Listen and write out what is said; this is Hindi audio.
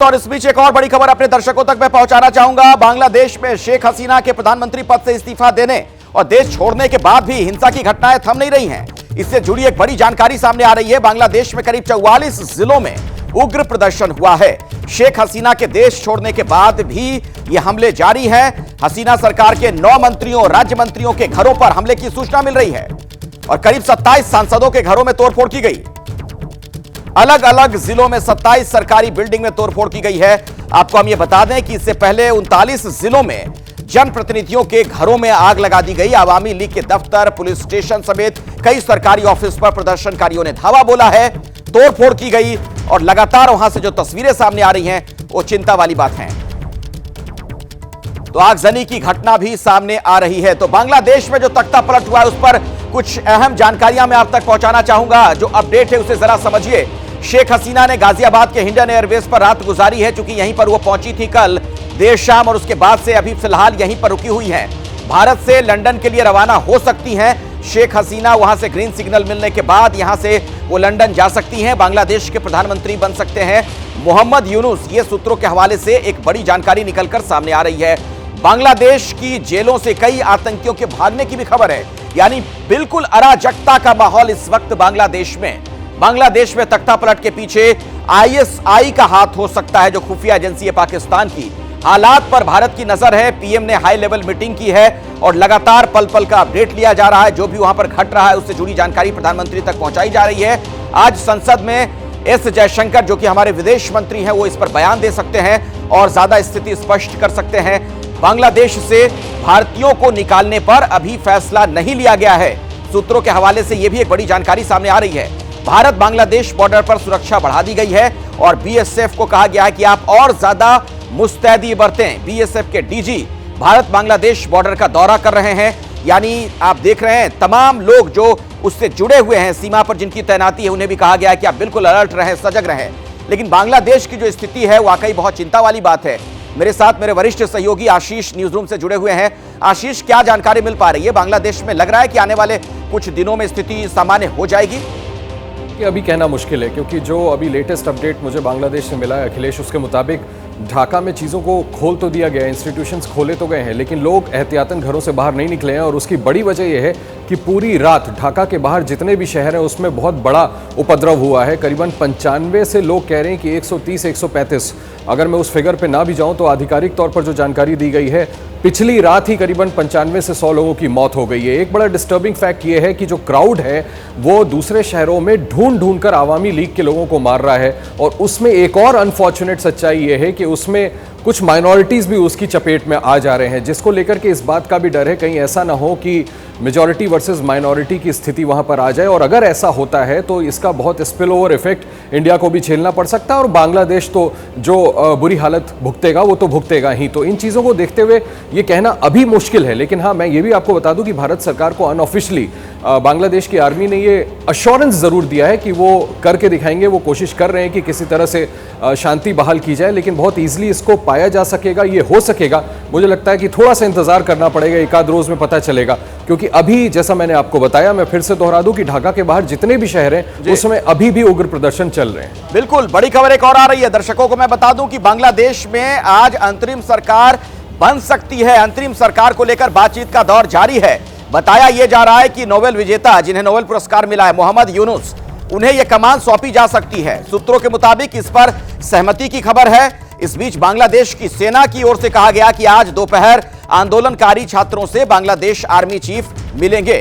और इस बीच एक और बड़ी खबर अपने दर्शकों तक मैं पहुंचाना चाहूंगा। बांग्लादेश में शेख हसीना के प्रधानमंत्री पद से इस्तीफा देने और देश छोड़ने के बाद भी हिंसा की घटनाएं थम नहीं रही हैं। इससे जुड़ी एक बड़ी जानकारी सामने आ रही है। बांग्लादेश में करीब 44 जिलों में उग्र प्रदर्शन हुआ है। शेख हसीना के देश छोड़ने के बाद भी ये हमले जारी हैं। हसीना सरकार के 9 मंत्रियों, राज्य मंत्रियों के घरों पर हमले की सूचना मिल रही है और करीब 27 सांसदों के घरों में तोड़फोड़ की गई। अलग अलग जिलों में 27 सरकारी बिल्डिंग में तोड़फोड़ की गई है। आपको हम यह बता दें कि इससे पहले 39 जिलों में जनप्रतिनिधियों के घरों में आग लगा दी गई। आवामी लीग के दफ्तर, पुलिस स्टेशन समेत कई सरकारी ऑफिस पर प्रदर्शनकारियों ने धावा बोला है, तोड़फोड़ की गई और लगातार वहां से जो तस्वीरें सामने आ रही हैं वो चिंता वाली बात है। तो आगजनी की घटना भी सामने आ रही है। तो बांग्लादेश में जो तख्ता पलट हुआ है उस पर कुछ अहम जानकारियां मैं आप तक पहुंचाना चाहूंगा। जो अपडेट है उसे जरा समझिए। शेख हसीना ने गाजियाबाद के हिंडन एयरबेस पर रात गुजारी है, क्योंकि यहीं पर वो पहुंची थी कल देर शाम और उसके बाद से अभी फिलहाल यहीं पर रुकी हुई हैं। भारत से लंदन के लिए रवाना हो सकती हैं शेख हसीना। वहां से ग्रीन सिग्नल मिलने के बाद यहां से वो लंदन जा सकती हैं। बांग्लादेश के प्रधानमंत्री बन सकते हैं मोहम्मद यूनुस। ये सूत्रों के हवाले से एक बड़ी जानकारी निकलकर सामने आ रही है। बांग्लादेश की जेलों से कई आतंकियों के भागने की भी खबर है। यानी बिल्कुल अराजकता का माहौल इस वक्त बांग्लादेश में। बांग्लादेश में तख्ता पलट के पीछे आईएसआई का हाथ हो सकता है, जो खुफिया एजेंसी है पाकिस्तान की। हालात पर भारत की नजर है। पीएम ने हाई लेवल मीटिंग की है और लगातार पल पल का अपडेट लिया जा रहा है। जो भी वहां पर घट रहा है उससे जुड़ी जानकारी प्रधानमंत्री तक पहुंचाई जा रही है। आज संसद में एस जयशंकर, जो कि हमारे विदेश मंत्री हैं, वो इस पर बयान दे सकते हैं और ज्यादा स्थिति स्पष्ट कर सकते हैं। बांग्लादेश से भारतीयों को निकालने पर अभी फैसला नहीं लिया गया है। सूत्रों के हवाले से यह भी एक बड़ी जानकारी सामने आ रही है। भारत बांग्लादेश बॉर्डर पर सुरक्षा बढ़ा दी गई है और बीएसएफ को कहा गया है कि आप और ज्यादा मुस्तैदी बरतें। बीएसएफ के डीजी भारत बांग्लादेश बॉर्डर का दौरा कर रहे हैं। यानी आप देख रहे हैं तमाम लोग जो उससे जुड़े हुए हैं, सीमा पर जिनकी तैनाती है, उन्हें भी कहा गया है कि आप बिल्कुल अलर्ट रहें, सजग रहें। लेकिन बांग्लादेश की जो स्थिति है वाकई बहुत चिंता वाली बात है। मेरे साथ मेरे वरिष्ठ सहयोगी आशीष न्यूज रूम से जुड़े हुए हैं। आशीष, क्या जानकारी मिल पा रही है? बांग्लादेश में लग रहा है कि आने वाले कुछ दिनों में स्थिति सामान्य हो जाएगी? कि अभी कहना मुश्किल है, क्योंकि जो अभी लेटेस्ट अपडेट मुझे बांग्लादेश से मिला है अखिलेश, उसके मुताबिक ढाका में चीज़ों को खोल तो दिया गया है, इंस्टीट्यूशंस खोले तो गए हैं, लेकिन लोग एहतियातन घरों से बाहर नहीं निकले हैं। और उसकी बड़ी वजह यह है कि पूरी रात ढाका के बाहर जितने भी शहर हैं उसमें बहुत बड़ा उपद्रव हुआ है। करीबन 95 से लोग कह रहे हैं कि 130-135, अगर मैं उस फिगर पे ना भी जाऊं तो आधिकारिक तौर पर जो जानकारी दी गई है, पिछली रात ही करीबन 95 से 100 लोगों की मौत हो गई है। एक बड़ा डिस्टर्बिंग फैक्ट ये है कि जो क्राउड है वो दूसरे शहरों में ढूंढ कर आवामी लीग के लोगों को मार रहा है। और उसमें एक और अनफॉर्चुनेट सच्चाई ये है कि उसमें कुछ माइनॉरिटीज़ भी उसकी चपेट में आ जा रहे हैं, जिसको लेकर के इस बात का भी डर है कहीं ऐसा ना हो कि मेजॉरिटी वर्सेस माइनॉरिटी की स्थिति वहां पर आ जाए। और अगर ऐसा होता है तो इसका बहुत स्पिल ओवर इफेक्ट इंडिया को भी झेलना पड़ सकता है और बांग्लादेश तो जो बुरी हालत भुगतेगा वो तो भुगतेगा ही। तो इन चीज़ों को देखते हुए ये कहना अभी मुश्किल है। लेकिन हाँ, मैं ये भी आपको बता दूं कि भारत सरकार को अनऑफिशियली बांग्लादेश की आर्मी ने ये अश्योरेंस ज़रूर दिया है कि वो करके दिखाएंगे। वो कोशिश कर रहे हैं कि किसी तरह से शांति बहाल की जाए, लेकिन बहुत ईजिली इसको पाया जा सकेगा, ये हो सकेगा, मुझे लगता है कि थोड़ा सा इंतजार करना पड़ेगा। एक आध रोज में पता चलेगा, क्योंकि अभी जैसा मैंने आपको बताया, मैं फिर से दोहरा दूं कि ढाका के बाहर जितने भी शहर हैं उसमें अभी भी उग्र प्रदर्शन चल रहे हैं। बिल्कुल, बड़ी खबर एक और आ रही है। दर्शकों को मैं बता दूं कि बांग्लादेश में आज अंतरिम सरकार बन सकती है। अंतरिम सरकार को लेकर बातचीत का दौर जारी है। बताया यह जा रहा है कि नोबेल विजेता, जिन्हें नोबेल पुरस्कार मिला है, मोहम्मद यूनुस, उन्हें यह कमान सौंपी जा सकती है। सूत्रों के मुताबिक इस पर सहमति की खबर है। इस बीच बांग्लादेश की सेना की ओर से कहा गया कि आज दोपहर आंदोलनकारी छात्रों से बांग्लादेश आर्मी चीफ मिलेंगे।